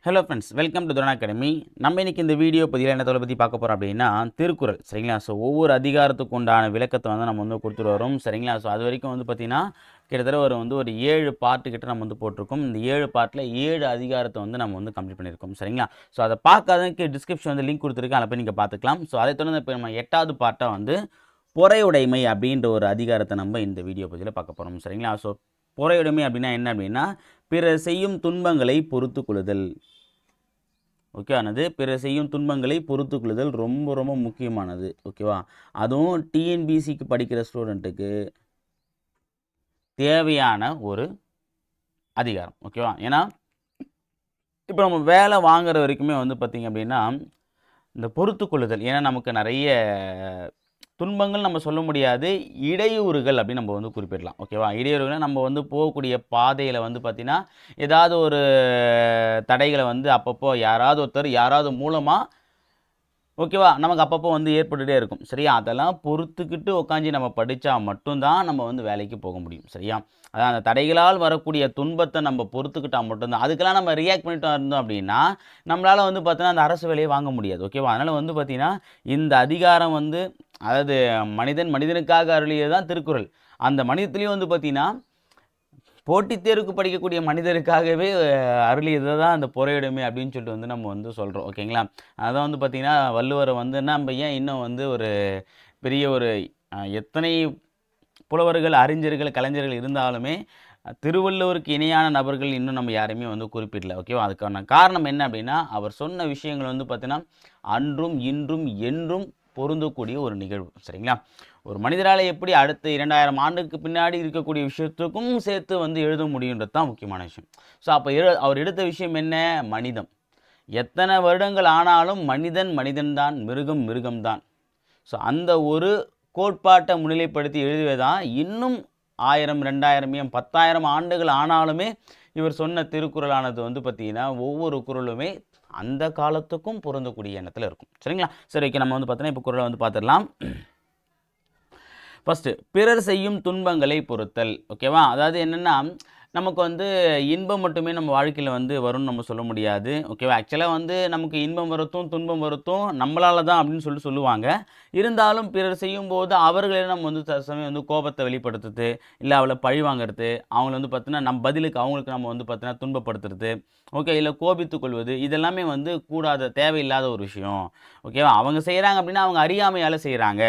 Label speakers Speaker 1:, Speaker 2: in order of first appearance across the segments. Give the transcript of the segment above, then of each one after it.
Speaker 1: Hello friends, welcome to drone academy. நம்ம இன்னைக்கு இந்த வீடியோ பதிவில் என்ன பற்றி பார்க்க போகிறோம் அப்படின்னா, திருக்குறள். சரிங்களா? ஸோ ஒவ்வொரு அதிகாரத்துக்கு உண்டான விளக்கத்தை வந்து நம்ம வந்து கொடுத்துட்டு வரோம். சரிங்களா? ஸோ அது வரைக்கும் வந்து பார்த்திங்கன்னா கிட்டத்தட்ட ஒரு 7 பார்ட்டு கிட்ட நம்ம வந்து போட்டிருக்கோம். இந்த 7 பார்ட்டில் 7 அதிகாரத்தை வந்து நம்ம வந்து கம்ப்ளீட் பண்ணியிருக்கோம். சரிங்களா? ஸோ அதை பார்க்காததுக்கு டிஸ்கிரிப்ஷன் வந்து லிங்க் கொடுத்துருக்கேன், அதை போய் நீங்கள் பார்த்துக்கலாம். ஸோ அதை தொடர்ந்து இப்போ நம்ம 8வது பார்ட்டாக வந்து பொறையுடைமை அப்படின்ற ஒரு அதிகாரத்தை நம்ம இந்த வீடியோ பதிவில் பார்க்க போகிறோம். சரிங்களா? ஸோ பொறையுடைமை அப்படின்னா என்ன அப்படின்னா, பிறர் செய்யும் துன்பங்களை பொறுத்து கொள்ளுதல். ஓகே ஆனது பிறர் செய்யும் துன்பங்களை பொறுத்து கொள்ளுதல் ரொம்ப ரொம்ப முக்கியமானது. ஓகேவா? அதுவும் டிஎன்பிசிக்கு படிக்கிற ஸ்டூடெண்ட்டுக்கு தேவையான ஒரு அதிகாரம். ஓகேவா? ஏன்னா இப்போ நம்ம வேலை வாங்குற வரைக்குமே வந்து பார்த்திங்க அப்படின்னா இந்த பொறுத்து கொள்ளுதல், ஏன்னா நமக்கு நிறைய துன்பங்கள் நம்ம சொல்ல முடியாது, இடையூறுகள் அப்படின்னு நம்ம வந்து குறிப்பிடலாம். ஓகேவா? இடையூறுகள் நம்ம வந்து போகக்கூடிய பாதையில் வந்து பார்த்திங்கன்னா ஏதாவது ஒரு தடைகளை வந்து அப்பப்போ யாராவது மூலமாக ஓகேவா நமக்கு அப்பப்போ வந்து ஏற்பட்டுகிட்டே இருக்கும். சரியா? அதெல்லாம் பொறுத்துக்கிட்டு உட்காந்து நம்ம படித்தா மட்டும்தான் நம்ம வந்து வேலைக்கு போக முடியும். சரியா? அதான் அந்த தடைகளால் வரக்கூடிய துன்பத்தை நம்ம பொறுத்துக்கிட்டால் மட்டும்தான். அதுக்கெல்லாம் நம்ம ரியாக்ட் பண்ணிட்டு இருந்தோம் அப்படின்னா நம்மளால் வந்து பார்த்தீங்கன்னா அந்த அரசு வேலையை வாங்க முடியாது. ஓகேவா? அதனால் வந்து பார்த்திங்கன்னா இந்த அதிகாரம் வந்து அதாவது மனிதனுக்காக அருளியது தான் திருக்குறள். அந்த மனிதத்துலேயும் வந்து பார்த்திங்கன்னா போட்டித் தேர்வுக்கு படிக்கக்கூடிய மனிதருக்காகவே அருளியதை தான் அந்த பொறையுடைமை அப்படின்னு சொல்லிட்டு வந்து நம்ம வந்து சொல்கிறோம். ஓகேங்களா? அதான் வந்து பார்த்திங்கன்னா வள்ளுவரை வந்து நம்ம ஏன் இன்னும் வந்து ஒரு பெரிய ஒரு எத்தனை புலவர்கள், அறிஞர்கள், கலைஞர்கள் இருந்தாலுமே திருவள்ளுவருக்கு இணையான நபர்கள் இன்னும் நம்ம யாரையுமே வந்து குறிப்பிடல. ஓகேவா? அதுக்கான காரணம் என்ன அப்படின்னா, அவர் சொன்ன விஷயங்கள் வந்து பார்த்திங்கன்னா அன்றும் இன்றும் என்றும் பொருந்தக்கூடிய ஒரு நிகழ்வு. சரிங்களா? ஒரு மனிதரால் எப்படி அடுத்த 2000 ஆண்டுக்கு பின்னாடி இருக்கக்கூடிய விஷயத்துக்கும் சேர்த்து வந்து எழுத முடியுன்றது தான் முக்கியமான விஷயம். ஸோ அப்போ அவர் எடுத்த விஷயம் என்ன? மனிதம். எத்தனை வருடங்கள் ஆனாலும் மனிதன்தான், மிருகம்தான். ஸோ அந்த ஒரு கோட்பாட்டை முன்னிலைப்படுத்தி எழுதுவதான் இன்னும் 1000, 2000, 10,000 ஆண்டுகள் ஆனாலுமே இவர் சொன்ன திருக்குறளானது வந்து பார்த்திங்கன்னா ஒவ்வொரு குறளுமே அந்த காலத்துக்கும் பொருந்தக்கூடிய எண்ணத்தில் இருக்கும். சரிங்களா? சரி, ஓகே. நம்ம வந்து பார்த்தோன்னா இப்போ குறளை வந்து பார்த்துடலாம். ஃபஸ்ட்டு, பிறர் செய்யும் துன்பங்களை பொறுத்தல். ஓகேவா? அதாவது என்னென்னா நமக்கு வந்து இன்பம் மட்டுமே நம்ம வாழ்க்கையில் வந்து வரும்னு நம்ம சொல்ல முடியாது. ஓகேவா? ஆக்சுவலாக வந்து நமக்கு இன்பம் வரத்தும் துன்பம் வரத்தும் நம்மளால தான் அப்படின்னு சொல்லுவாங்க. இருந்தாலும் பிறர் செய்யும்போது அவர்களே நம்ம வந்து சமயம் வந்து கோபத்தை வெளிப்படுத்துறது, இல்லை அவளை பழி வாங்கிறது, அவங்கள வந்து பார்த்தீங்கன்னா நம்ம பதிலுக்கு அவங்களுக்கு நம்ம வந்து பார்த்தீங்கன்னா துன்பப்படுத்துறது, ஓகே, இல்லை கோபித்து கொள்வது, இதெல்லாமே வந்து கூடாத தேவையில்லாத ஒரு விஷயம். ஓகேவா? அவங்க செய்கிறாங்க அப்படின்னா அவங்க அறியாமையால் செய்கிறாங்க,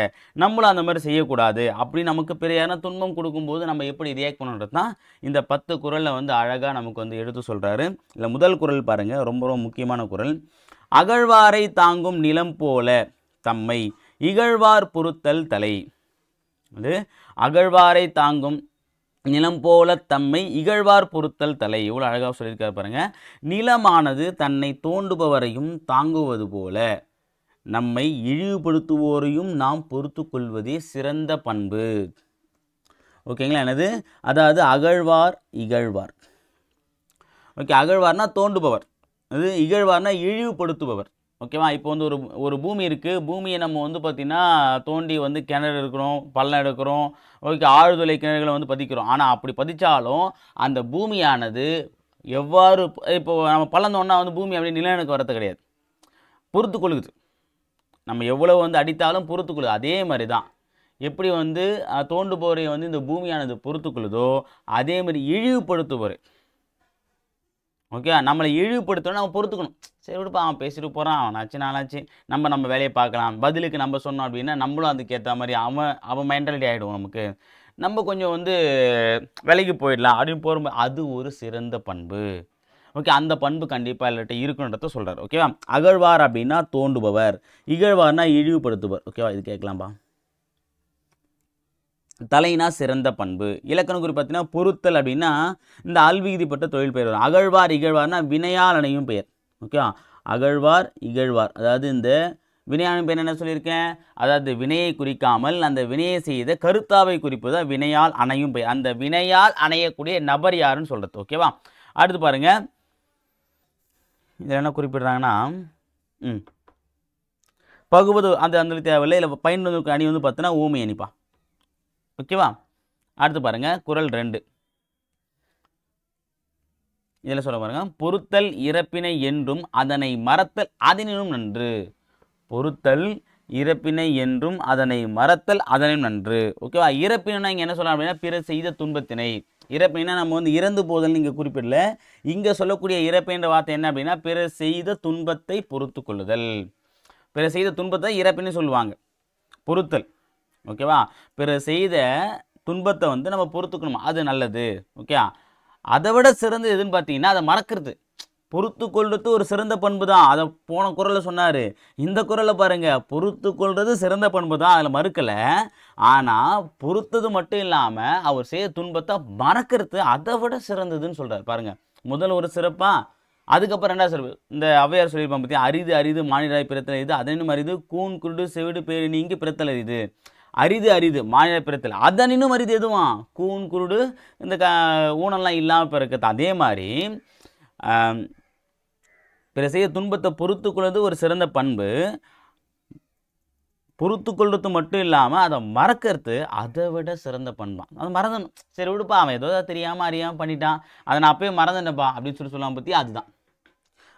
Speaker 1: நம்மளும் அந்த மாதிரி செய்யக்கூடாது. அப்படி நமக்கு பிற யாருன்னா துன்பம் கொடுக்கும்போது நம்ம எப்படி ரியாக்ட் பண்ணுறது தான் இந்த 10 குறளில் வந்து அழகாக நமக்கு வந்து எடுத்து சொல்கிறாரு. இல்லை முதல் குறள் பாருங்கள், ரொம்ப ரொம்ப முக்கியமான குறள். அகழ்வாரை தாங்கும் நிலம் போல தம்மை இகழ்வார் பொறுத்தல் தலை. அது அகழ்வாரை தாங்கும் நிலம் போல தம்மை இகழ்வார் பொறுத்தல் தலை. எவ்வளோ அழகாக சொல்லியிருக்காரு பாருங்க. நிலமானது தன்னை தோண்டுபவரையும் தாங்குவது போல நம்மை இழிவுபடுத்துவோரையும் நாம் பொறுத்து கொள்வதே சிறந்த பண்பு. ஓகேங்களா? என்னது? அதாவது அகழ்வார் இகழ்வார். ஓகே, அகழ்வார்னா தோண்டுபவர், அது இகழ்வார்னா இழிவுபடுத்துபவர். ஓகேவா? இப்போ வந்து ஒரு பூமி இருக்குது, பூமியை நம்ம வந்து பார்த்திங்கன்னா தோண்டி வந்து கிணறு இருக்கிறோம், பள்ளம் எடுக்கிறோம், ஓகே, ஆழ்துளை கிணறுகளை வந்து பதிக்கிறோம். ஆனால் அப்படி பதித்தாலும் அந்த பூமியானது எவ்வாறு இப்போ நம்ம பள்ளம் தோண்டினா வந்து பூமி அப்படி நிலநடுக்கம் வரது கிடையாது, பொறுத்து கொள்ளுது. நம்ம எவ்வளோ வந்து அடித்தாலும் பொறுத்து கொள்ளுது. அதே மாதிரி தான் எப்படி வந்து தோண்டுபவரை வந்து இந்த பூமியானது பொறுத்துக்கொள்ளுதோ அதே மாதிரி இழிவுபடுத்துபவர், ஓகே, நம்மளை இழிவுபடுத்தணும் நம்ம பொறுத்துக்கணும். சரி விடுப்பா, அவன் பேசிட்டு போகிறான், அவனாச்சு நானாச்சு, நம்ம வேலையை பார்க்கலாம். பதிலுக்கு நம்ம சொன்னோம் அப்படின்னா நம்மளும் அதுக்கேற்ற மாதிரி அவன் மென்டாலிட்டி ஆகிடுவோம். நமக்கு நம்ம கொஞ்சம் வந்து விலைக்கு போயிடலாம் அப்படின்னு போகும்போது அது ஒரு சிறந்த பண்பு. ஓகே, அந்த பண்பு கண்டிப்பாக இல்லாட்ட இருக்குன்றத சொல்கிறார். ஓகேவா? அகழ்வார் அப்படின்னா தோண்டுபவர், இகழ்வார்னா இழிவுபடுத்துபவர். ஓகேவா? இது கேட்கலாம்பா. தலைனா சிறந்த பண்பு. இலக்கண குறி பார்த்தீங்கன்னா பொறுத்தல் அப்படின்னா இந்த அல்விகுதிப்பட்ட தொழில் பெயர் வரும். அகழ்வார் இகழ்வார்னா வினையால் அணையும் பெயர். ஓகே, அகழ்வார் இகழ்வார் அதாவது இந்த வினையாளும் பெயர் என்ன சொல்லியிருக்கேன், அதாவது வினையை குறிக்காமல் அந்த வினையை செய்த கருத்தாவை குறிப்பது தான் வினையால் அணையும் பெயர். அந்த வினையால் அணையக்கூடிய நபர் யாருன்னு சொல்கிறது. ஓகேவா? அடுத்து பாருங்க, இதில் என்ன குறிப்பிடுறாங்கன்னா பகுவது அந்த தேவையில்லை. இல்லை பயன்படுத்த அணி வந்து பார்த்தீங்கன்னா ஊமை அணிப்பா. ஓகேவா? அடுத்து பாருங்க குறள் 2. இதில் சொல்ல பாருங்க, பொறுத்தல் இறப்பினை என்றும் அதனை மறத்தல் அதனினும் நன்று. பொறுத்தல் இறப்பினை என்றும் அதனை மறத்தல் அதனினும் நன்று. ஓகேவா? இறப்பினா இங்கே என்ன சொல்லலாம் அப்படின்னா பிறர் செய்த துன்பத்தினை. இறப்பினா நம்ம வந்து இறந்து போதல் இங்கே குறிப்பிடல. இங்கே சொல்லக்கூடிய இறப்புன்ற வார்த்தை என்ன அப்படின்னா பிறர் செய்த துன்பத்தை பொறுத்து கொள்ளுதல். பிறர் செய்த துன்பத்தை இறப்பின்னு சொல்லுவாங்க. பொறுத்தல். ஓகேவா? பிறர் செய்த துன்பத்தை வந்து நம்ம பொறுத்துக்கணும், அது நல்லது. ஓகே, அதை விட சிறந்தது எதுன்னு பார்த்தீங்கன்னா அதை மறக்கிறது. பொறுத்து கொள்வது ஒரு சிறந்த பண்பு தான். அதை போன குறளில் சொன்னார். இந்த குறளில் பாருங்கள், பொறுத்து கொள்வது சிறந்த பண்பு தான், அதில் மறுக்கலை. ஆனால் பொறுத்தது மட்டும் இல்லாமல் அவர் செய்ய துன்பத்தை மறக்கிறது அதை விட சிறந்ததுன்னு சொல்கிறார். பாருங்கள், முதல் ஒரு சிறப்பா, அதுக்கப்புறம் ரெண்டாவது சிறப்பு. இந்த ஔவையார் சொல்லியிருப்பாங்க பற்றி, அரிது அரிது மானிடராய் பிறத்தல் அரிது, அதனினும் அரிது கூன் குருடு செவிடு பேரு நீங்கி பிறத்தல் அரிது. அரிது அரிது மானிட பிறத்தல், அதனினும் அரிது எதுவா? கூன் குருடு இந்த ஊனெல்லாம் இல்லாமல் பிறக்கிறது. அதே மாதிரி பிற செய்ய துன்பத்தை பொறுத்து கொள்வது ஒரு சிறந்த பண்பு. பொறுத்து கொள்வது மட்டும் இல்லாமல் அதை மறக்கிறது அதை விட சிறந்த பண்பான். அதை மறந்துடணும். சரி விடுப்பா, அவன் ஏதோ தெரியாமல் அறியாமல் பண்ணிட்டான், அதை நான் அப்பயே மறந்துட்டேன்ப்பா அப்படின்னு சொல்லலாம் பற்றி அதுதான்.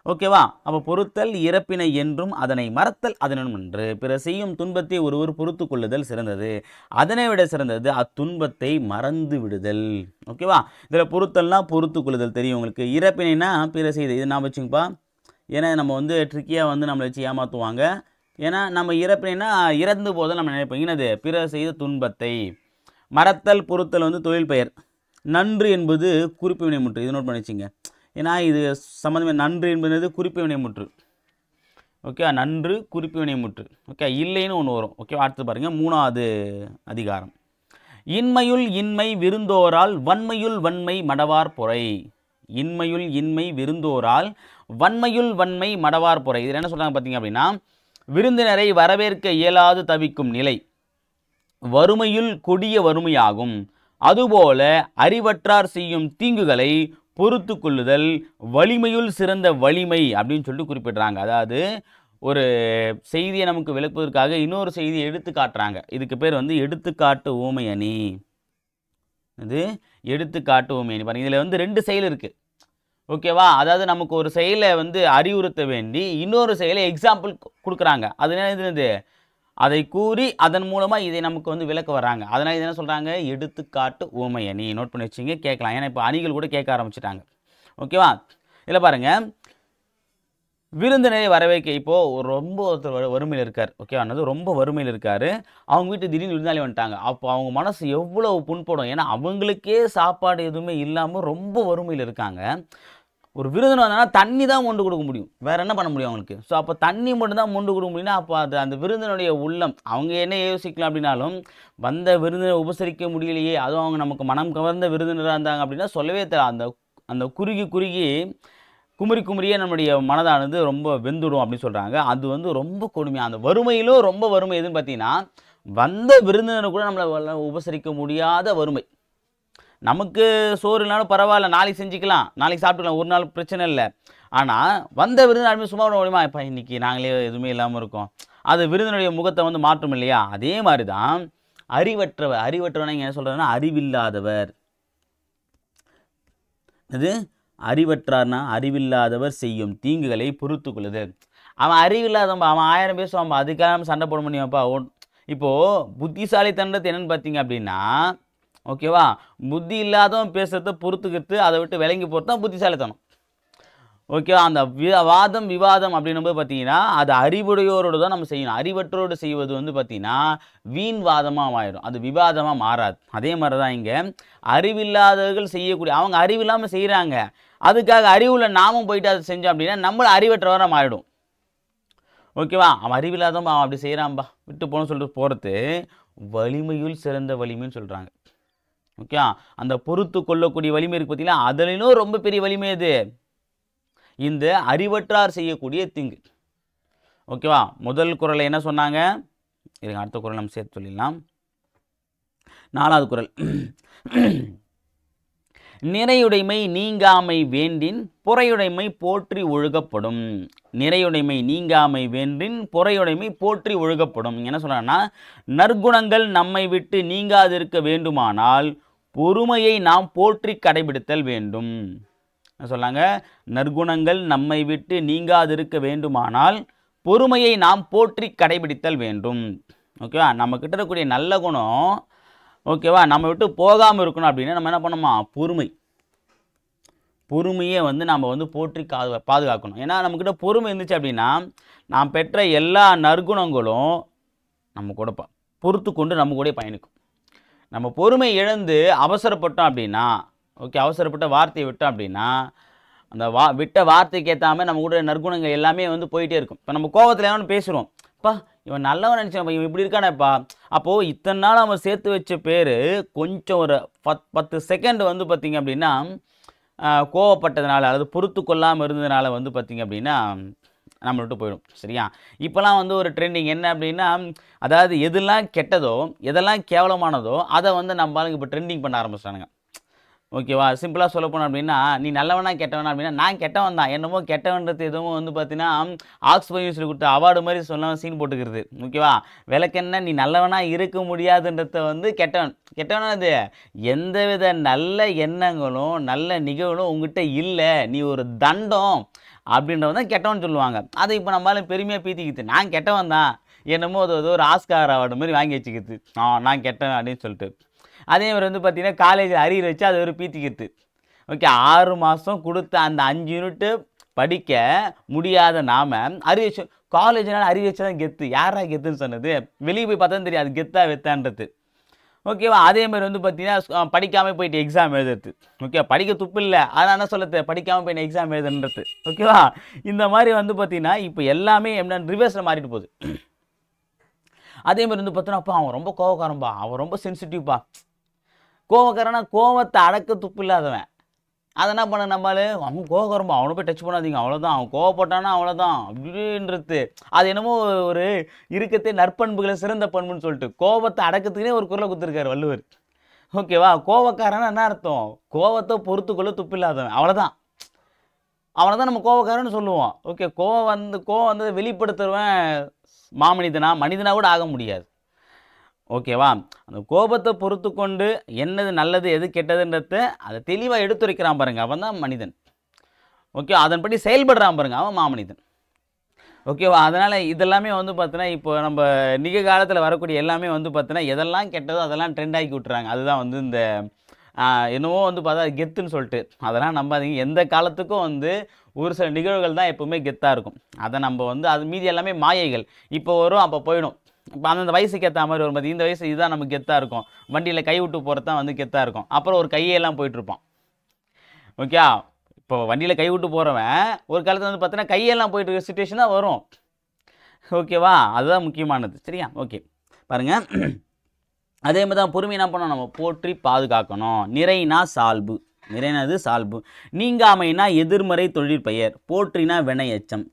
Speaker 1: ஓகேவா? அப்போ பொறுத்தல் இறப்பினை என்றும் அதனை மறத்தல் அதனும் நன்று. பிற செய்யும் துன்பத்தை ஒருவர் பொறுத்து கொள்ளுதல் சிறந்தது, அதனை விட சிறந்தது அத்துன்பத்தை மறந்து விடுதல். ஓகேவா? இதில் பொறுத்தல்னா பொறுத்து கொள்ளுதல் தெரியும் உங்களுக்கு. இறப்பினைனா பிற செய்த, இது நான் வச்சுங்கப்பா. ஏன்னா நம்ம வந்து ட்ரிக்கியாக வந்து நம்மளை வச்சு ஏமாற்றுவாங்க. ஏன்னா நம்ம இறப்பினைனா இறந்து போதல் நம்ம நினைப்போம். என்னது? பிற செய்த துன்பத்தை. மறத்தல் பொறுத்தல் வந்து தொழில் பெயர். நன்று என்பது குறிப்பு வினைமுற்று. இது நோட் பண்ணி வச்சுங்க. ஏன்னா இது சம்மந்தமே. நன்று என்பது குறிப்பு வினைமுற்று. ஓகே, நன்று குறிப்பு வினைமுற்று. ஓகே, இல்லைன்னு ஒன்று வரும். ஓகே, அடுத்து பாருங்கள், 3வது அதிகாரம். இன்மையுள் இன்மை விருந்தோரால் வன்மையுள் வன்மை மடவார் பொறை. இன்மையுள் இன்மை விருந்தோரால் வன்மையுள் வன்மை மடவார் பொறை. இதில் என்ன சொல்கிறாங்க பார்த்தீங்க அப்படின்னா, விருந்தினரை வரவேற்க இயலாது தவிக்கும் நிலை வறுமையுள் கொடிய வறுமையாகும். அதுபோல அறிவற்றார் செய்யும் தீங்குகளை பொறுத்து கொள்ளுதல் வலிமையுள் சிறந்த வலிமை அப்படின்னு சொல்லிட்டு குறிப்பிடுறாங்க. அதாவது ஒரு செய்தியை நமக்கு விளக்குவதற்காக இன்னொரு செய்தியை எடுத்து காட்டுறாங்க. இதுக்கு பேர் வந்து எடுத்துக்காட்டு ஊமை அணி. இது எடுத்துக்காட்டு ஊமை அணி. பாருங்க, இதில் வந்து 2 செயல் இருக்குது. ஓகேவா? அதாவது நமக்கு ஒரு செயலை வந்து அறிவுறுத்த வேண்டி இன்னொரு செயலை எக்ஸாம்பிள் கொடுக்குறாங்க. அது என்னது? அதை கூறி அதன் மூலமாக இதை நமக்கு வந்து விளக்க வராங்க. அதனால் இது என்ன சொல்கிறாங்க? எடுத்துக்காட்டு ஊமை அணி. நோட் பண்ணி வச்சிங்க, கேட்கலாம். ஏன்னா இப்போ அணிகள் கூட கேட்க ஆரம்பிச்சிட்டாங்க. ஓகேவா? இதில் பாருங்கள், விருந்தினரை வரவேற்க. இப்போது ரொம்ப ஒருத்தர் வறுமையில் இருக்கார். ஓகேவா? அது ரொம்ப வறுமையில் இருக்கார். அவங்க வீட்டு திடீர்னு விருந்தாளி வந்துட்டாங்க. அப்போ அவங்க மனசு எவ்வளோ புண்படும். ஏன்னா அவங்களுக்கே சாப்பாடு எதுவுமே இல்லாமல் ரொம்ப வறுமையில் இருக்காங்க. ஒரு விருந்தினர் வந்தாங்கன்னா தண்ணி தான் மொண்டு கொடுக்க முடியும், வேறு என்ன பண்ண முடியும் அவங்களுக்கு? ஸோ அப்போ தண்ணி மட்டும் தான் மொண்டு கொடுக்க முடியும்னா அப்போ அது அந்த விருந்தினுடைய உள்ளம். அவங்க என்ன யோசிக்கலாம் அப்படின்னாலும், வந்த விருந்தினரை உபசரிக்க முடியலையே, அதுவும் அவங்க நமக்கு மனம் கவர்ந்த விருந்தினராக இருந்தாங்க அப்படின்னா சொல்லவே தெரியல. அந்த அந்த குறுகி குமுறி குமுறியே நம்முடைய மனதானது ரொம்ப வெந்துடும் அப்படின்னு சொல்கிறாங்க. அது வந்து ரொம்ப கொடுமையாக, அந்த வறுமையிலும் ரொம்ப வறுமை எதுன்னு பார்த்தீங்கன்னா, வந்த விருந்தினரை கூட நம்மளை உபசரிக்க முடியாத வறுமை. நமக்கு சோறு இல்லைனாலும் பரவாயில்ல, நாளைக்கு செஞ்சுக்கலாம், நாளைக்கு சாப்பிட்டுக்கலாம், ஒரு நாள் பிரச்சனை இல்லை. ஆனால் வந்த விருந்தினர் சும்மா விட முடியுமா? இப்போ இன்றைக்கி நாங்களே எதுவுமே இல்லாமல் இருக்கோம், அது விருந்தினுடைய முகத்தை வந்து மாற்றும் இல்லையா? அதே மாதிரி தான் அறிவற்றவனை என்ன சொல்கிறதுன்னா அறிவில்லாதவர். இது அறிவற்றார்னா அறிவில்லாதவர் செய்யும் தீங்குகளை பொறுத்து கொள்ளுது. அவன் அறிவில்லாதவன், அவன் 1000 பேசுவான், அதுக்காக நம்ம சண்டை போட முடியுமாப்பா? இப்போது புத்திசாலித்தனத்தை என்னென்னு பார்த்தீங்க அப்படின்னா, ஓகேவா, புத்தி இல்லாதவன் பேசுகிறத பொறுத்துக்கிறது, அதை விட்டு விளங்கி போகிறது தான் புத்திசாலித்தனம். ஓகேவா? அந்த வாதம் விவாதம் அப்படின்னும்போது பார்த்தீங்கன்னா அது அறிவுடையோரோடு தான் நம்ம செய்யணும். அறிவற்றோடு செய்வது வந்து பார்த்தீங்கன்னா வீண் வாதமாக ஆயிடும், அது விவாதமாக மாறாது. அதே மாதிரி தான் இங்கே அறிவில்லாதவர்கள் செய்யக்கூடிய, அவங்க அறிவில்லாமல் செய்கிறாங்க, அதுக்காக அறிவுள்ள நாமும் போயிட்டு அதை செஞ்சோம் அப்படின்னா நம்மள அறிவற்றவராக மாறிடும். ஓகேவா? அவன் அறிவில்லாதவன் அவன் அப்படி செய்கிறான்பா விட்டு போகணும்னு சொல்லிட்டு போகிறது வலிமையுள் சிறந்த வலிமைன்னு சொல்கிறாங்க. ஓகே, அந்த பொறுத்து கொள்ளக்கூடிய வலிமை இருக்கு பார்த்தீங்களா, அதிலும் ரொம்ப பெரிய வலிமை அது இந்த அறிவற்றார் செய்யக்கூடிய தீங்கு. ஓகேவா? முதல் குறளை என்ன சொன்னாங்க? இதுக்கு அடுத்த குறள் நம்ம சேர்த்து சொல்லிடலாம். 4வது குறள். நிறையுடைமை நீங்காமை வேண்டின் பொறையுடைமை போற்றி ஒழுகப்படும். நிறையுடைமை நீங்காமை வேண்டின் பொறையுடைமை போற்றி ஒழுகப்படும். என்ன சொல்றாங்கன்னா, நற்குணங்கள் நம்மை விட்டு நீங்காதிருக்க வேண்டுமானால் பொறுமையை நாம் போற்றி கடைபிடித்தல் வேண்டும். சொல்லாங்க, நற்குணங்கள் நம்மை விட்டு நீங்காதிருக்க வேண்டுமானால் பொறுமையை நாம் போற்றி கடைபிடித்தல் வேண்டும். ஓகேவா? நம்ம கிட்ட இருக்கக்கூடிய நல்ல குணம் ஓகேவா நம்ம விட்டு போகாமல் இருக்கணும் அப்படின்னா நம்ம என்ன பண்ணணுமா? பொறுமையை வந்து நம்ம வந்து போற்றி பாதுகாக்கணும். ஏன்னா நம்மக்கிட்ட பொறுமை இருந்துச்சு அப்படின்னா நாம் பெற்ற எல்லா நற்குணங்களும் நம்ம கூட பொறுத்து கொண்டு நம்ம கூட பயணிக்கும். நம்ம பொறுமை இழந்து அவசரப்பட்டோம் அப்படின்னா அவசரப்பட்ட வார்த்தையை விட்டோம் அப்படின்னா அந்த விட்ட வார்த்தைக்கு ஏற்றாமல் நம்ம கூட நற்குணங்கள் எல்லாமே வந்து போயிட்டே இருக்கும். இப்போ நம்ம கோவத்தில் ஏதாவது பேசுகிறோம், அப்பா இவன் நல்லவன் நினச்சேன், இவன் இப்படி இருக்கானேப்பா. அப்போது இத்தனை நாள் நம்ம சேர்த்து வச்ச பேர் கொஞ்சம் ஒரு 10 செகண்ட் வந்து பார்த்திங்க அப்படின்னா கோவப்பட்டதுனால அல்லது பொறுத்து கொள்ளாமல் இருந்ததுனால வந்து பார்த்திங்க அப்படின்னா நம்மளை விட்டு போயிடும். சரியா? இப்போலாம் வந்து ஒரு ட்ரெண்டிங் என்ன அப்படின்னா, அதாவது எதெல்லாம் கெட்டதோ எதெல்லாம் கேவலமானதோ அதை வந்து நம்மளுக்கு இப்போ ட்ரெண்டிங் பண்ண ஆரம்பிச்சிட்டானுங்க. ஓகேவா? சிம்பிளாக சொல்ல போனோம் அப்படின்னா, நீ நல்லவனா கெட்டவனா அப்படின்னா நான் கெட்டவன் தான், என்னமோ கெட்டவன்றது எதுவும் வந்து பார்த்தீங்கன்னா ஆக்ஸ்போர்ட் யூனிவர்சிட்டி கொடுத்த அவார்டு மாதிரி சொல்லாமல் சீன் போட்டுக்கிறது. ஓகேவா? விளக்கென்ன நீ நல்லவனா இருக்க முடியாதுன்றத வந்து கெட்டவனா அது எந்தவித நல்ல எண்ணங்களும் நல்ல நிகழ்வுகளும் உங்ககிட்ட இல்லை, நீ ஒரு தண்டம் அப்படின்றவன் தான் கெட்டவன் சொல்லுவாங்க. அதை இப்போ நம்மளால பெருமையாக பீத்திக்கிது, நான் கெட்டவன் தான், என்னமோ அது ஒரு ஆஸ்கார் அவார்டு மாதிரி வாங்கி வச்சுக்கிது, நான் கெட்டவன் அப்படின்னு சொல்லிட்டு. அதே மாதிரி வந்து பார்த்தீங்கன்னா காலேஜில் அரியர் வச்சு அது ஒரு பீத்திக்கிட்டு. ஓகே, 6 மாதம் கொடுத்த அந்த 5 யூனிட்டு படிக்க முடியாத நாம் அரியர் வச்சு காலேஜினால் அரியர் வச்சா தான் கெத்து. யாரா கெத்துன்னு சொன்னது? வெளியே போய் பார்த்தா தெரியாது கெத்தா வெத்தான்றது. ஓகேவா? அதே மாதிரி வந்து பார்த்தீங்கன்னா படிக்காமல் போயிட்டு எக்ஸாம் எழுதுறது. ஓகே, படிக்க துப்பு இல்லை, அதனால் என்ன சொல்லுறது, படிக்காமல் போய் எக்ஸாம் எழுதுன்றது. ஓகேவா? இந்த மாதிரி வந்து பார்த்தீங்கன்னா இப்போ எல்லாமே என்ன ரிவர்ஸில் மாறிட்டு போகுது. அதே மாதிரி வந்து பார்த்தோன்னா, அப்பா அவன் ரொம்ப கோவக்காரன்பா, அவன் ரொம்ப சென்சிட்டிவ்ப்பா. கோவக்காரனா கோவத்தை அடக்க துப்பு இல்லாதவன். அதை என்ன பண்ண நம்மளு, அவன் கோவக்காரன்பா, அவனை போய் டச் பண்ணாதீங்க, அவ்வளோதான், அவன் கோவப்பட்டானா அவ்வளோதான் அப்படின்றது. அது என்னமோ ஒரு இருக்கத்தே நற்பண்புகளை சிறந்த பண்புன்னு சொல்லிட்டு கோவத்தை அடக்கத்துக்குனே ஒரு குரலை கொடுத்துருக்காரு வள்ளுவர். ஓகேவா? கோவக்காரனா என்ன அர்த்தம்? கோவத்தை பொறுத்துக்கொள்ள துப்பு இல்லாதவன், அவ்வளோதான். அவனை தான் நம்ம கோவக்காரன்னு சொல்லுவோம். ஓகே, கோவம் வந்து வெளிப்படுத்துறவன் மனிதனா கூட ஆக முடியாது. ஓகேவா? அந்த கோபத்தை பொறுத்து கொண்டு என்னது நல்லது எது கெட்டதுன்றத அதை தெளிவாக எடுத்துரைக்கிறான் பாருங்க, அவன் தான் மனிதன். ஓகே, அதன்படி செயல்படுறான் பாருங்க, அவன் மாமனிதன். ஓகேவா? அதனால் இதெல்லாமே வந்து பார்த்தீங்கன்னா இப்போ நம்ம நிகழ்காலத்தில் வரக்கூடிய எல்லாமே வந்து பார்த்தீங்கன்னா எதெல்லாம் கெட்டதோ அதெல்லாம் ட்ரெண்ட் ஆக்கி விட்டுறாங்க. அதுதான் வந்து இந்த என்னவோ வந்து பார்த்தா கெத்துன்னு சொல்லிட்டு அதெல்லாம் நம்பாதீங்க. எந்த காலத்துக்கும் வந்து ஒரு சில நிகழ்வுகள் தான் எப்போவுமே கெத்தாக இருக்கும். அதை நம்ம வந்து அது மீதி எல்லாமே மாயைகள். இப்போ வரும் அப்போ போயிடும். இப்போ அந்தந்த வயசுக்கு ஏற்ற மாதிரி வரும். இந்த வயசு இதுதான் நமக்கு கெத்தாக இருக்கும். வண்டியில் கை விட்டு போகிறது தான் வந்து கெத்தாக இருக்கும். அப்புறம் ஒரு கையெல்லாம் போயிட்டுருப்பான். ஓகே, இப்போ வண்டியில் கை விட்டு போகிறவன் ஒரு காலத்தில் வந்து பார்த்தீங்கன்னா கையெல்லாம் போயிட்டு இருக்க சுச்சுவேஷன் தான் வரும். ஓகேவா? அதுதான் முக்கியமானது. சரியா? ஓகே, பாருங்கள். அதே மாதிரி தான் பொறுமை என்ன பண்ணணும், நம்ம போற்றி பாதுகாக்கணும். நிறைனா சால்பு, நிறைனது சால்பு, நீங்காமைனா எதிர்மறை தொழிற்பெயர், போற்றினா வினையச்சம்.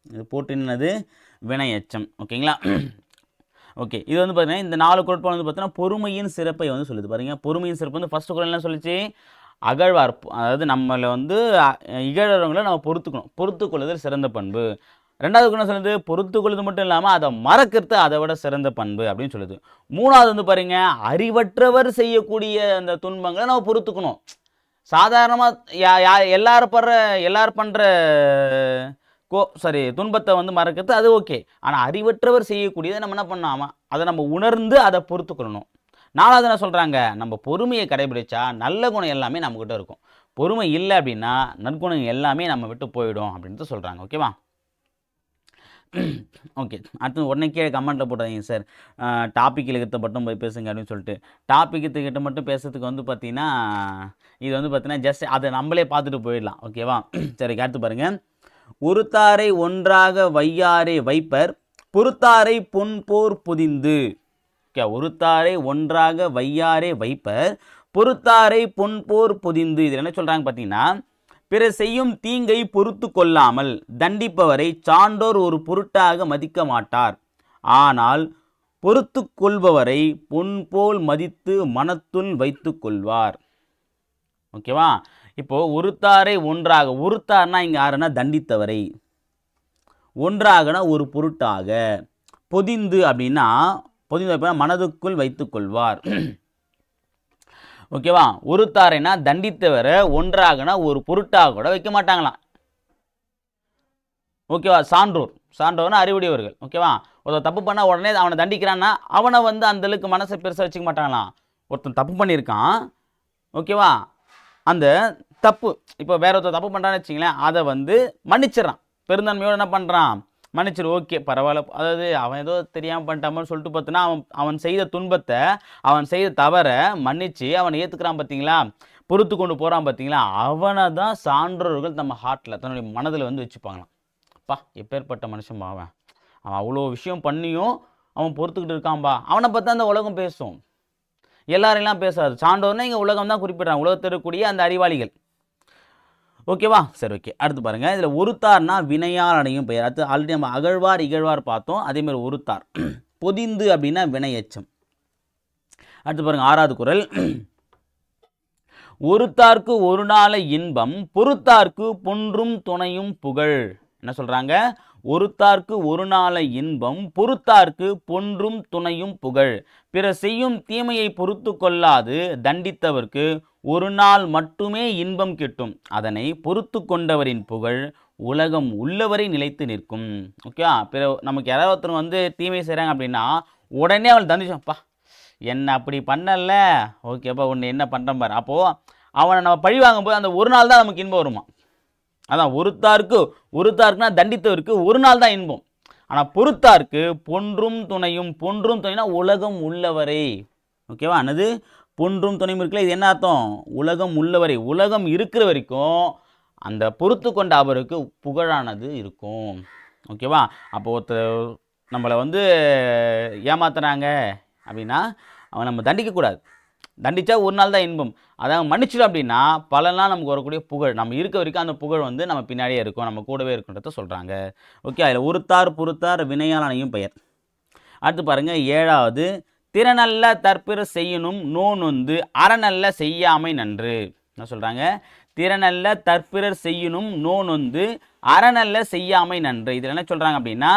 Speaker 1: இது போற்றினது வினையச்சம். ஓகேங்களா? ஓகே, இது வந்து பார்த்தீங்கன்னா இந்த 4 குறட்பாடு வந்து பார்த்தீங்கன்னா பொறுமையின் சிறப்பை வந்து சொல்லுது. பாருங்கள், பொறுமையின் சிறப்பு வந்து ஃபர்ஸ்ட் குறள் என்ன சொல்லிச்சு, அகழ்வார், அதாவது நம்மளை வந்து இகழறவங்களை நம்ம பொறுத்துக்கொள்ளுதல் சிறந்த பண்பு. ரெண்டாவது குணம் சொல்லுது பொறுத்து கொள்வது மட்டும் இல்லாமல் அதை மறக்கிறது அதை விட சிறந்த பண்பு அப்படின்னு சொல்லுது. மூணாவது வந்து பாருங்க, அறிவற்றவர் செய்யக்கூடிய அந்த துன்பங்களை நம்ம பொறுத்துக்கணும். சாதாரணமாக எல்லாரும் பண்ணுற துன்பத்தை வந்து மறக்கிறது அது ஓகே. ஆனால் அறிவற்றவர் செய்யக்கூடியதை நம்ம என்ன பண்ணாமல் அதை நம்ம உணர்ந்து அதை பொறுத்துக்கணும். நாலாவது என்ன சொல்கிறாங்க, நம்ம பொறுமையை கடைபிடிச்சா நல்ல குணம் எல்லாமே நம்மக்கிட்ட இருக்கும். பொறுமை இல்லை அப்படின்னா நற்குணம் எல்லாமே நம்ம விட்டு போயிடும் அப்படின்ட்டு சொல்கிறாங்க. ஓகேவா? ஓகே, அடுத்து உடனே கீழே கமெண்ட்டில் போட்டாதீங்க சார், டாபிக்கில் கிட்ட மட்டும் போய் பேசுங்க அப்படின்னு சொல்லிட்டு. டாப்பிக்கிட்ட மட்டும் பேசுறதுக்கு வந்து பார்த்தீங்கன்னா இது வந்து பார்த்தீங்கன்னா ஜஸ்ட் அதை நம்மளே பார்த்துட்டு போயிடலாம். ஓகேவா? சரி, அடுத்து பாருங்கள். ஒருத்தாரை ஒன்றாக வையாரே வைப்பர், பொறுத்தாரை பொன்போர் புதிந்து. ஓகே, ஒருத்தாரை ஒன்றாக வையாரே வைப்பர், பொறுத்தாரை பொன்போர் புதிந்து. இது என்ன சொல்கிறாங்க பார்த்தீங்கன்னா, பிறர் செய்யும் தீங்கை பொறுத்து கொள்ளாமல் தண்டிப்பவரை சான்றோர் ஒரு பொருட்டாக மதிக்க மாட்டார். ஆனால் பொறுத்து கொள்பவரை பொன்போல் மதித்து மனத்துள் வைத்து கொள்வார். ஓகேவா? இப்போ ஒருத்தாரை ஒன்றாக, ஒருத்தார்னா இங்கே யாருன்னா தண்டித்தவரை, ஒன்றாகனா ஒரு பொருட்டாக, பொதிந்து அப்படின்னா மனதுக்குள் வைத்து கொள்வார். ஓகேவா? ஒருத்தாரைனா தண்டித்தவரை ஒன்றாகனா ஒரு பொருட்டாக கூட வைக்க மாட்டாங்களாம். ஓகேவா? சான்றோர்னா அறிவுடையவர்கள். ஓகேவா? ஒருத்தர் தப்பு பண்ணால் உடனே அவனை தண்டிக்கிறான்னா அவனை வந்து அந்தளவுக்கு மனசை பெருசாக வச்சுக்க மாட்டாங்களாம். ஒருத்தன் தப்பு பண்ணியிருக்கான். ஓகேவா? அந்த தப்பு இப்போ வேற ஒருத்தர் தப்பு பண்ணுறான்னு வச்சிங்களேன், அதை வந்து மன்னிச்சிடறான். பெருந்தன்மையோடு என்ன பண்ணுறான்? மன்னிச்சிரு, ஓகே பரவாயில்ல. அதாவது அவன் ஏதோ தெரியாமல் பண்ணிட்டாமன்னு சொல்லிட்டு பார்த்தோன்னா அவன் செய்த துன்பத்தை, அவன் செய்த தவறை மன்னித்து அவனை ஏற்றுக்கிறான் பார்த்தீங்களா? பொறுத்து கொண்டு போகிறான் பார்த்தீங்களா? அவனை தான் சான்றோர்கள் நம்ம ஹார்ட்டில் தன்னுடைய மனதில் வந்து வச்சுப்பாங்களாம். பா எப்பேற்பட்ட மனுஷன்பா அவன் அவ்வளோ விஷயம் பண்ணியும் அவன் பொறுத்துக்கிட்டு இருக்கான்பா. அவனை பார்த்தா அந்த உலகம் பேசும், எல்லாரையெல்லாம் பேசாது. சான்றோர்னா இங்கே உலகம் தான் குறிப்பிட்றாங்க, உலகத்தில் இருக்கக்கூடிய அந்த அறிவாளிகள். ஓகேவா? சரி, ஓகே. அடுத்து பாருங்கள், இதில் ஒருத்தார்னா வினையால் அடையும் பெயர். அடுத்து ஆல்ரெடி நம்ம அகழ்வார் இகழ்வார் பார்த்தோம். அதேமாதிரி ஒருத்தார். பொதிந்து அப்படின்னா வினையச்சம். அடுத்து பாருங்கள், 6வது குறள். ஒருத்தார்க்கு ஒரு நாளை இன்பம், பொறுத்தார்க்கு பொன்றும் துணையும் புகழ். என்ன சொல்கிறாங்க? ஒருத்தார்க்கு ஒரு நாளை இன்பம், பொறுத்தார்க்கு பொன்றும் துணையும் புகழ். பிற செய்யும் தீமையை பொறுத்து கொள்ளாது தண்டித்தவர்க்கு ஒரு நாள் மட்டுமே இன்பம் கிட்டும். அதனை பொறுத்து கொண்டவரின் புகழ் உலகம் உள்ளவரை நிலைத்து நிற்கும். ஓகே, பிற நமக்கு யாராவது ஒருத்தர் வந்து தீமை செய்கிறாங்க அப்படின்னா உடனே அவள் தண்டிச்சோம்ப்பா, என்ன அப்படி பண்ணல, ஓகேப்பா உன்னை என்ன பண்ணுறேன் பாரு. அப்போது அவனை நம்ம பழி வாங்கும்போது அந்த ஒரு நாள் தான் நமக்கு இன்பம் வருமா? அதான் ஒருத்தாருக்குனா தண்டித்தவருக்கு ஒரு நாள் தான் இன்பம். ஆனால் பொறுத்தார்க்கு பொன்றும் துணையும். பொன்றும் துணைனா உலகம் உள்ளவரை. ஓகேவா? என்னது பொன்றும் துணையும் இருக்குல்ல, இது என்ன அர்த்தம்? உலகம் உள்ளவரை. உலகம் இருக்கிற வரைக்கும் அந்த பொறுத்து கொண்ட அவருக்கு புகழானது இருக்கும். ஓகேவா? அப்போ ஒருத்தர் நம்மளை வந்து ஏமாத்துறாங்க அப்படின்னா அவன் நம்ம தண்டிக்கக்கூடாது. தண்டித்தா ஒரு நாள் தான் இன்பம். அதாவது மன்னிச்சிடும் அப்படின்னா பல நாள் நமக்கு வரக்கூடிய புகழ், நம்ம இருக்க வரைக்கும் அந்த புகழ் வந்து நம்ம பின்னாடியே இருக்கும், நம்ம கூடவே இருக்குன்றத சொல்கிறாங்க. ஓகே, அதில் ஒருத்தார் பொறுத்தார் வினையால் அணையும் பெயர். அடுத்து பாருங்கள், 7வது. திறனல்ல தற்பிற செய்யணும் நோனொந்து அறநல்ல செய்யாமை நன்று. என்ன சொல்கிறாங்க? திறனல்ல தற்பிறர் செய்யணும் நோனொந்து அறநல்ல செய்யாமை நன்று. இதில் என்ன சொல்கிறாங்க அப்படின்னா,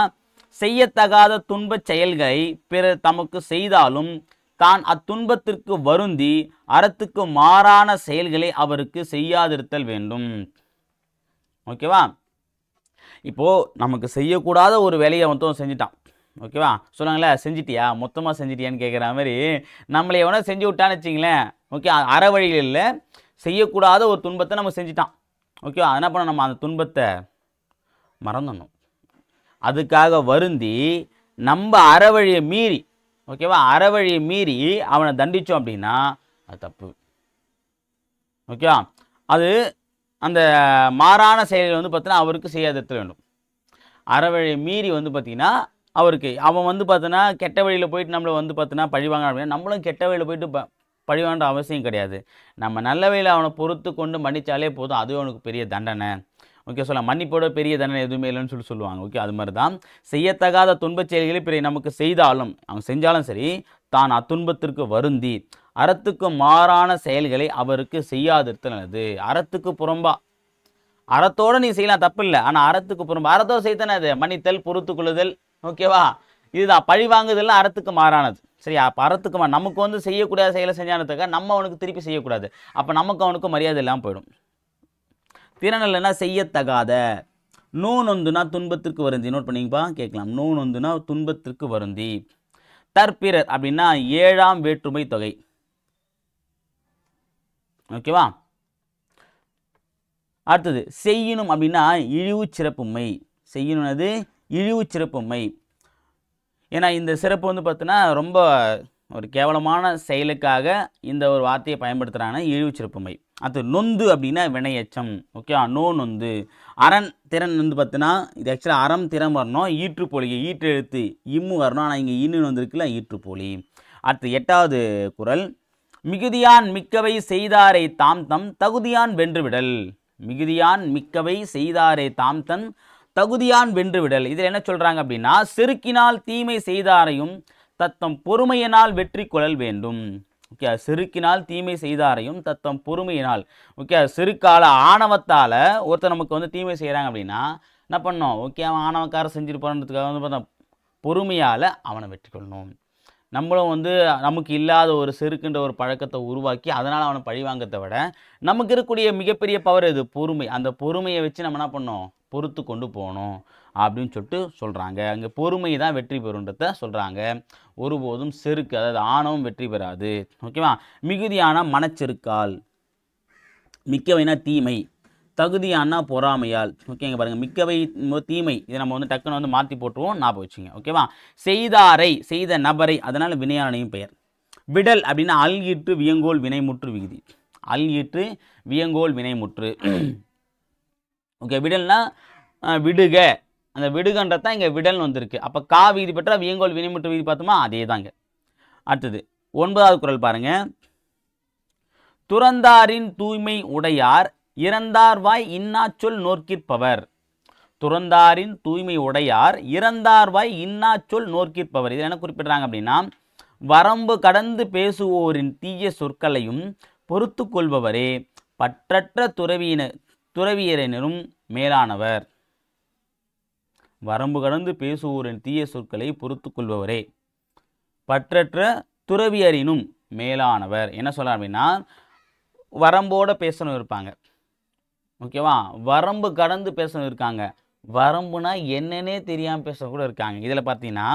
Speaker 1: செய்யத்தகாத துன்பச் செயல்களை பிறர் தமக்கு செய்தாலும் தான் அத்துன்பத்திற்கு வருந்தி அறத்துக்கு மாறான செயல்களை அவருக்கு செய்யாதிருத்தல் வேண்டும். ஓகேவா? இப்போது நமக்கு செய்யக்கூடாத ஒரு வேலையை மொத்தம் செஞ்சுட்டான். ஓகேவா? சொல்லுவாங்களே, செஞ்சிட்டியா, மொத்தமாக செஞ்சிட்டியான்னு கேட்குற மாதிரி நம்மளை எவனோ செஞ்சு விட்டான்னு வச்சிங்களேன். ஓகே, அற வழியில் இல்லை, செய்யக்கூடாத ஒரு துன்பத்தை நம்ம செஞ்சிட்டான். ஓகேவா? என்ன பண்ண, நம்ம அந்த துன்பத்தை மறந்துடணும். அதுக்காக வருந்தி நம்ம அறவழியை மீறி, ஓகேவா, அறவழியை மீறி அவனை தண்டித்தோம் அப்படின்னா அது தப்பு. ஓகேவா? அது அந்த மாறான செயல்கள் வந்து பார்த்தீங்கன்னா அவருக்கு செய்யாதிருத்தல் வேண்டும். அறவழியை மீறி வந்து பார்த்திங்கன்னா அவருக்கு, அவன் வந்து பார்த்தோன்னா கெட்ட வழியில் போயிட்டு நம்மளை வந்து பார்த்தோன்னா பழிவாங்க அப்படின்னா நம்மளும் கெட்ட வழியில் போயிட்டு பழிவான்ற அவசியம் கிடையாது. நம்ம நல்ல வழியில் அவனை பொறுத்து கொண்டு மன்னிச்சாலே போதும், அதுவே அவனுக்கு பெரிய தண்டனை. ஓகே, சொல்லலாம், மன்னிப்போட பெரிய தண்டனை எதுவுமே இல்லைன்னு சொல்லுவாங்க. ஓகே, அது மாதிரி தான் செய்யத்தகாத துன்பச் செயல்களை பிற நமக்கு செய்தாலும், அவங்க செஞ்சாலும் சரி, தான் அத்துன்பத்திற்கு வருந்தி அறத்துக்கு மாறான செயல்களை அவருக்கு செய்யாதிருத்தல் நல்லது. அறத்துக்கு புறம்பா, அறத்தோடு நீ செய்யலாம், தப்பு இல்லை, ஆனால் அறத்துக்கு புறம்பா, அறத்தோடு செய்தானே அது மன்னித்தல் பொறுத்து கொள்ளுதல். ஓகேவா? இதுதான் பழி வாங்குதல்லாம் அறத்துக்கு மாறானது. சரியா? அப்போ அறத்துக்கு நமக்கு வந்து செய்யக்கூடாத செயலை செஞ்சானதுக்காக நம்ம அவனுக்கு திருப்பி செய்யக்கூடாது. அப்போ நமக்கு அவனுக்கு மரியாதை இல்லாமல் போயிடும். திறனல்னா செய்யத்தகாத. நோனொந்துனா துன்பத்திற்கு வருந்தி. நோட் பண்ணிங்கப்பா, கேட்கலாம். நோனொந்துனா துன்பத்திற்கு வருந்தி. தற்பிறர் அப்படின்னா 7ஆம் வேற்றுமை தொகை. ஓகேவா? அடுத்தது செய்யணும் அப்படின்னா இழிவு சிறப்புமை. செய்யணும்னது இழிவு சிறப்புமை. ஏன்னா இந்த சிறப்பு வந்து பார்த்தோன்னா ரொம்ப ஒரு கேவலமான செயலுக்காக இந்த ஒரு வார்த்தையை பயன்படுத்துகிறாங்கன்னா இழிவு சிறப்புமை. அது நொந்து அப்படின்னா வினையச்சம். ஓகே, நொந்து. அரண் திறன் வந்து பார்த்தீங்கன்னா இது ஆக்சுவலாக அறம் திறம் வரணும், ஈற்றுப்பொலி ஈற்று எழுத்து இம்மு வரணும், ஆனால் இங்கே இன்னும் வந்திருக்குல்ல ஈற்றுப்பொலி. அடுத்து 8வது குறள். மிகுதியான் மிக்கவை செய்தாரை தாம் தம் தகுதியான் வென்றுவிடல். மிகுதியான் மிக்கவை செய்தாரை தாம் தன் தகுதியான் வென்றுவிடல். இதில் என்ன சொல்கிறாங்க அப்படின்னா, செருக்கினால் தீமை செய்தாரையும் தத்தம் பொறுமையினால் வெற்றி கொள்ளல் வேண்டும். ஓகே, செருக்கினால் தீமை செய்தாரையும் தத்தம் பொறுமையினால். ஓகே, செருக்கால ஆணவத்தால் ஒருத்தர் நமக்கு வந்து தீமை செய்கிறாங்க அப்படின்னா என்ன பண்ணோம்? ஓகே, அவன் ஆணவக்கார செஞ்சுட்டு போகிறதுக்காக வந்து பார்த்தா பொறுமையால் அவனை வெற்றி கொள்ளணும். நம்மளும் வந்து நமக்கு இல்லாத ஒரு செருக்குன்ற ஒரு பழக்கத்தை உருவாக்கி அதனால் அவனை பழிவாங்கத்தை விட நமக்கு இருக்கக்கூடிய மிகப்பெரிய பவர் இது பொறுமை. அந்த பொறுமையை வச்சு நம்ம என்ன பண்ணோம், பொறுத்து கொண்டு போகணும் அப்படின்னு சொல்லிட்டு சொல்கிறாங்க. அங்கே பொறுமை தான் வெற்றி பெறுன்றத சொல்கிறாங்க. ஒருபோதும் செருக்கு, அதாவது ஆணவம் வெற்றி பெறாது. ஓகேவா? மிகுதியான மனச்செருக்கால், மிக்கவைனா தீமை, தகுதியானா பொறாமையால். ஓகேங்க, பாருங்கள், மிக்கவை தீமை, இதை நம்ம வந்து டக்குன்னு வந்து மாற்றி போட்டுருவோம், ஞாபகம் வச்சுங்க. ஓகேவா? செய்தாரை, செய்த நபரை, அதனால் வினையானையும் பெயர். விடல் அப்படின்னா அல் ஈற்று வியங்கோல் வினைமுற்று விகுதி. அல் ஈற்று வியங்கோல் வினைமுற்று. ஓகே, விடல்னா விடுக, அந்த விடுகன்றது தான் இங்கே விடல்னு வந்திருக்கு. அப்போ கா விகுதி பெற்றா வியங்கோல் வினைமுற்று விகுதி பார்த்தோமா, அதே தாங்க. அடுத்தது 9வது குறள் பாருங்க. துறந்தாரின் தூய்மை உடையார் இறந்தார்வாய் இன்னாச்சொல் நோர்க்கிற்பவர். துறந்தாரின் தூய்மை உடையார் இறந்தார்வாய் இன்னாச்சொல் நோர்க்கிற்பவர். இதில் என்ன குறிப்பிடுறாங்க அப்படின்னா, வரம்பு கடந்து பேசுவோரின் தீய சொற்களையும் பொறுத்து கொள்பவரே பற்றற்ற துறவியரினரும் மேலானவர். வரம்பு கடந்து பேசுவோரின் தீய சொற்களை பொறுத்து கொள்பவரே பற்றற்ற துறவியரினும் மேலானவர். என்ன சொல்கிறார் அப்படின்னா, வரம்போடு பேசணும் இருப்பாங்க. ஓகேவா? வரம்பு கடந்து பேசணும் இருக்காங்க. வரம்புனா என்னன்னே தெரியாமல் பேச கூட இருக்காங்க. இதில் பார்த்தீங்கன்னா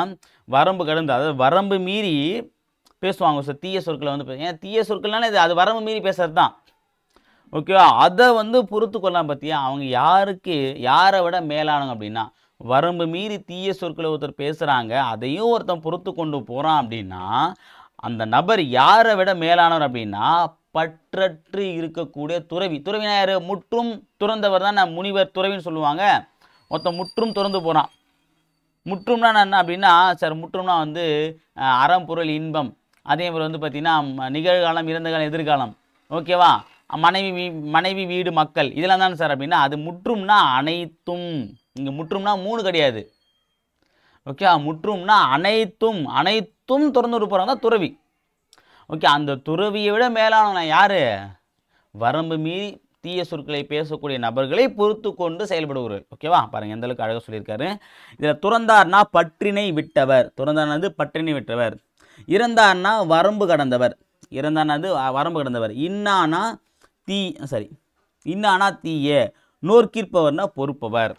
Speaker 1: வரம்பு கடந்து, அதாவது வரம்பு மீறி பேசுவாங்க. ஸோ தீய சொற்களை வந்து ஏன் தீய சொற்கள்னால இது அது வரம்பு மீறி பேசுறது தான். ஓகேவா? அதை வந்து பொறுத்து கொள்ளலாம். பார்த்தியா, அவங்க யாரை விட மேலானவங்க அப்படின்னா, வரம்பு மீறி தீய சொற்களை ஒருத்தர் பேசுகிறாங்க, அதையும் ஒருத்தன் பொறுத்து கொண்டு போகிறான் அப்படின்னா அந்த நபர் யாரை விட மேலானவர் அப்படின்னா, பற்றற்று இருக்கக்கூடிய துறவி. துறவினா யார்? முற்றும் துறந்தவர் தான் முனிவர் துறவின்னு சொல்லுவாங்க. ஒருத்தன் முற்றும் துறந்து போகிறான். முற்றும்னா என்ன அப்படின்னா, சார் முற்றும்னா வந்து அறம் பொருள் இன்பம், அதே மாதிரி வந்து பார்த்திங்கன்னா நிகழ்காலம், இறந்த காலம், எதிர்காலம். ஓகேவா? மனைவி வீடு மக்கள், இதெல்லாம் தானே சார் அப்படின்னா, அது முற்றும்னா அனைத்தும். இங்கே முற்றும்னா 3 கிடையாது. ஓகே, முற்றும்னா அனைத்தும் திறந்து போகிறாங்க தான் துறவி. ஓகே, அந்த துறவியை விட மேலான யார்? வரம்பு மீறி தீய சொற்களை பேசக்கூடிய நபர்களை பொறுத்து கொண்டு செயல்படுவார்கள். ஓகேவா? பாருங்கள் எந்த அளவுக்கு அழகாக சொல்லியிருக்காரு. இதில் துறந்தார்னா பற்றினை விட்டவர். துறந்தார்னது பற்றினை விட்டவர். இறந்தார்னா வரம்பு கடந்தவர். இறந்தார்னது வரம்பு கடந்தவர். இன்னானா தீய, நோர்க்கிற்பவர்னா பொறுப்பவர்.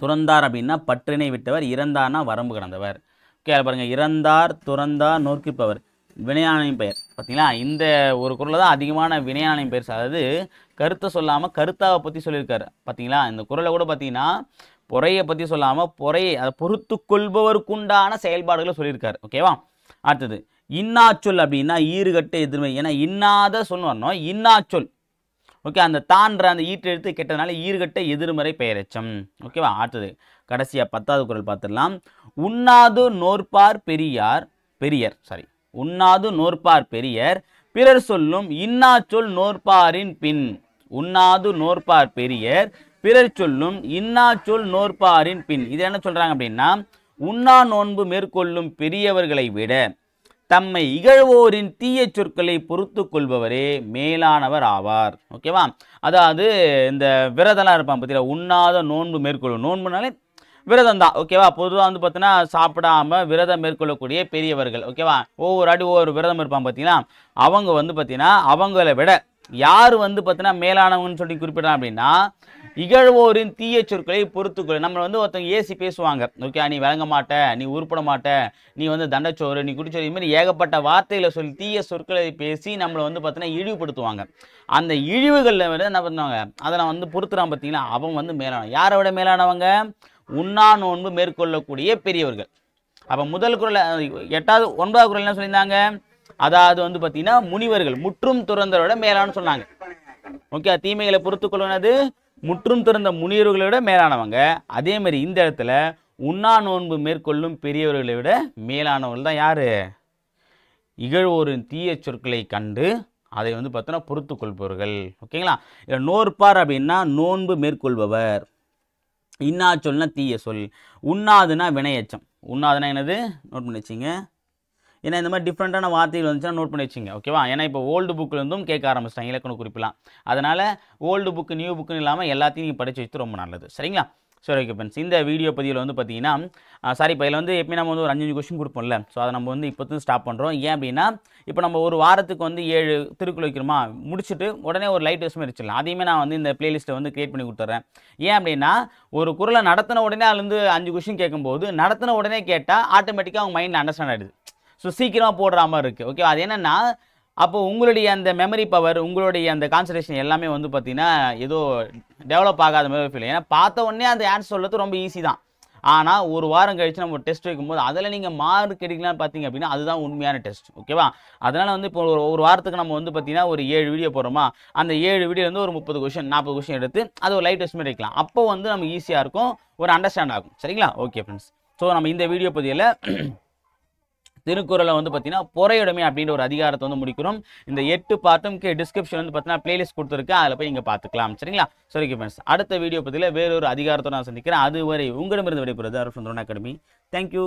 Speaker 1: துறந்தார் அப்படின்னா பற்றினை விட்டவர், இறந்தார்னா வரம்பு கடந்தவர். ஓகே, பாருங்கள், இறந்தார், துறந்தார், நோர்க்கிற்பவர், வினையானையும் பெயர். பார்த்தீங்களா, இந்த ஒரு குறளில் தான் அதிகமான வினையானையும் பெயர். அதாவது கருத்தை சொல்லாமல் கருத்தாவை பற்றி சொல்லியிருக்காரு. பார்த்தீங்களா, இந்த குறளை கூட பார்த்தீங்கன்னா பொறையை பற்றி சொல்லாமல் அதை பொறுத்து கொள்பவருக்குண்டான செயல்பாடுகளை சொல்லியிருக்காரு. ஓகேவா? அடுத்தது இன்னாச்சொல் அப்படின்னா ஈறுகட்ட எதிர்மை. ஏன்னா இன்னாத சொல் வரணும், இன்னாச்சொல். ஓகே, அந்த தான்ற அந்த ஈட்டு எழுத்து கெட்டதுனால ஈறுகட்ட எதிர்மறை பெயரெச்சம். ஓகேவா? அடுத்தது கடைசியாக 10வது குறள் பார்த்துடலாம். உண்ணாது நோற்பார் உண்ணாது நோற்பார் பெரியர் பிறர் சொல்லும் இன்னாச்சொல் நோற்பாரின் பின். உண்ணாது நோற்பார் பெரியர் பிறர் சொல்லும் இன்னாச்சொல் நோற்பாரின் பின். இது என்ன சொல்கிறாங்க அப்படின்னா, உண்ணா நோன்பு மேற்கொள்ளும் பெரியவர்களை விட தம்மை இகழ்வோரின் தீய சொற்களை பொறுத்து கொள்பவரே மேலானவர் ஆவார். ஓகேவா? அதாவது இந்த விரதெல்லாம் இருப்பான் பார்த்தீங்களா, உண்ணாத நோன்பு மேற்கொள்ளும். நோன்புனாலே விரதம் தான். ஓகேவா? பொதுவாக வந்து பார்த்தீங்கன்னா சாப்பிடாம விரதம் மேற்கொள்ளக்கூடிய பெரியவர்கள். ஓகேவா? ஒவ்வொரு விரதம் இருப்பான் பார்த்தீங்கன்னா, அவங்க வந்து பார்த்தீங்கன்னா அவங்கள விட யார் வந்து பார்த்தீங்கன்னா மேலானவங்கன்னு சொல்லி குறிப்பிடலாம் அப்படின்னா, இகழ்வோரின் தீய சொற்களை பொறுத்துக்கொள். நம்ம வந்து ஒருத்தவங்க ஏசி பேசுவாங்க. ஓகே, நீ விளங்க மாட்ட, நீ உருப்பட மாட்ட, நீ வந்து தண்டச்சோறு, நீ குடிச்சோறு, இது மாதிரி ஏகப்பட்ட வார்த்தைகளை சொல்லி தீய சொற்களை பேசி நம்மளை வந்து பார்த்தீங்கன்னா இழிவுபடுத்துவாங்க. அந்த இழிவுகளில் விட என்ன பண்ணுவாங்க, அதை வந்து பொறுத்துறான் பார்த்தீங்கன்னா, அவன் வந்து மேலானவன். யாரை விட மேலானவங்க? உண்ணா நோன்பு மேற்கொள்ளக்கூடிய பெரியவர்கள். அப்போ முதல் குறள் 9வது குறள் என்ன சொல்லியிருந்தாங்க? அதாவது வந்து பார்த்தீங்கன்னா முனிவர்கள், முற்றும் துறந்தவரோட மேலானு சொன்னாங்க. ஓகே, தீமைகளை பொறுத்து கொள்வது முற்றும் துறந்த முனிவர்களை விட மேலானவங்க. அதே மாதிரி இந்த இடத்துல உண்ணா நோன்பு மேற்கொள்ளும் பெரியவர்களை விட மேலானவர்கள் தான் யாரு? இகழ்வோரின் தீய சொற்களை கண்டு அதை வந்து பார்த்தோன்னா பொறுத்து கொள்பவர்கள். ஓகேங்களா? இதில் நோற்பார் அப்படின்னா நோன்பு மேற்கொள்பவர். இன்னா சொல்னா தீய சொல். உண்ணாதுன்னா வினையச்சம். உண்ணாதுன்னா என்னது? நோட் பண்ணி வச்சிங்க. ஏன்னா இந்த மாதிரி டிஃப்ரெண்ட்டான வார்த்தைகள் வந்துச்சுன்னா நோட் பண்ணி வச்சிங்க. ஓகேவா? ஏன்னா இப்போ ஓல்டு புக்கிலேருந்தும் கேட்க ஆரம்பிச்சிட்டாங்க இலக்கண குறிப்பெல்லாம். அதனால் ஓல்டு புக்கு நியூ புக்குன்னு இல்லாமல் எல்லாத்தையும் நீங்கள் படித்து வச்சு ரொம்ப நல்லது. சரிங்களா? சரி ஓகே ஃப்ரெண்ட்ஸ், இந்த வீடியோ பதிவில் வந்து பார்த்தீங்கன்னா சாரி இப்போ இதில் வந்து எப்பயும் நம்ம வந்து ஒரு 5 கொஸ்டின் கொடுப்போம்ல. ஸோ அதை நம்ம வந்து இப்போ ஸ்டாப் பண்ணுறோம். ஏன் அப்படின்னா இப்போ நம்ம ஒரு வாரத்துக்கு வந்து 7 திருக்குறள் வைக்கிறோமா, முடிச்சுட்டு உடனே ஒரு லைட் டெஸ்ட் மாதிரி வச்சிடலாம். அதையுமே நான் வந்து இந்த பிளேலிஸ்ட்டை வந்து கிரியேட் பண்ணி கொடுத்துட்றேன். ஏன் அப்படின்னா ஒரு குறளை நடத்தின உடனே அதுலேருந்து 5 கொஸ்டின் கேட்கும்போது நடத்தின உடனே கேட்டால் ஆட்டோமேட்டிக்காக அவங்க மைண்டில் அண்டர்ஸ்டாண்ட் ஆகிடுது. ஸோ சீக்கிரமாக போடுற மாதிரி இருக்குது. ஓகே, அது என்னென்னா அப்போ உங்களுடைய அந்த மெமரி பவர், உங்களுடைய அந்த கான்சன்ட்ரேஷன் எல்லாமே வந்து பார்த்தீங்கன்னா ஏதோ டெவலப் ஆகாத மாதிரி ஃபீல். ஏன்னா பார்த்த உடனே அந்த ஆன்சர் சொல்கிறது ரொம்ப ஈஸி தான். ஆனால் ஒரு வாரம் கழிச்சு நம்ம டெஸ்ட் வைக்கும்போது அதில் நீங்கள் மார்க் எடுக்கலாம்னு பார்த்தீங்க அப்படின்னா அதுதான் உண்மையான டெஸ்ட். ஓகேவா? அதனால் வந்து இப்போ ஒரு வாரத்துக்கு நம்ம வந்து பார்த்தீங்கன்னா ஒரு 7 வீடியோ போடுறோமா, அந்த 7 வீடியோ வந்து ஒரு 30 கொஸ்டின் 40 கொஸ்டின் எடுத்து அது ஒரு லைட் டெஸ்ட் மாதிரி வைக்கலாம். அப்போ வந்து நமக்கு ஈஸியாக இருக்கும், ஒரு அண்டர்ஸ்டாண்ட் ஆகும். சரிங்களா? ஓகே ஃப்ரெண்ட்ஸ், ஸோ நம்ம இந்த வீடியோ பதிவில் திருக்குறளை வந்து பார்த்தீங்கன்னா பொறையுடைமை அப்படின்ற ஒரு அதிகாரத்தை வந்து முடிக்கிறோம். இந்த 8 பார்ட்டும் டிஸ்கிரிப்ஷன் வந்து பார்த்தீங்கன்னா பிளேலிஸ்ட் கொடுத்துருக்கேன், அதில் போய் நீங்கள் பார்த்துக்கலாம். சரிங்களா? சரி ஃப்ரெண்ட்ஸ், அடுத்த வீடியோ பதிவில் வேறொரு அதிகாரத்தோடு நான் சந்திக்கிறேன். அதுவரை உங்களிடமிருந்து விடைபெறுவது அருள் சுந்தரன் அகாடமி. தேங்க்யூ.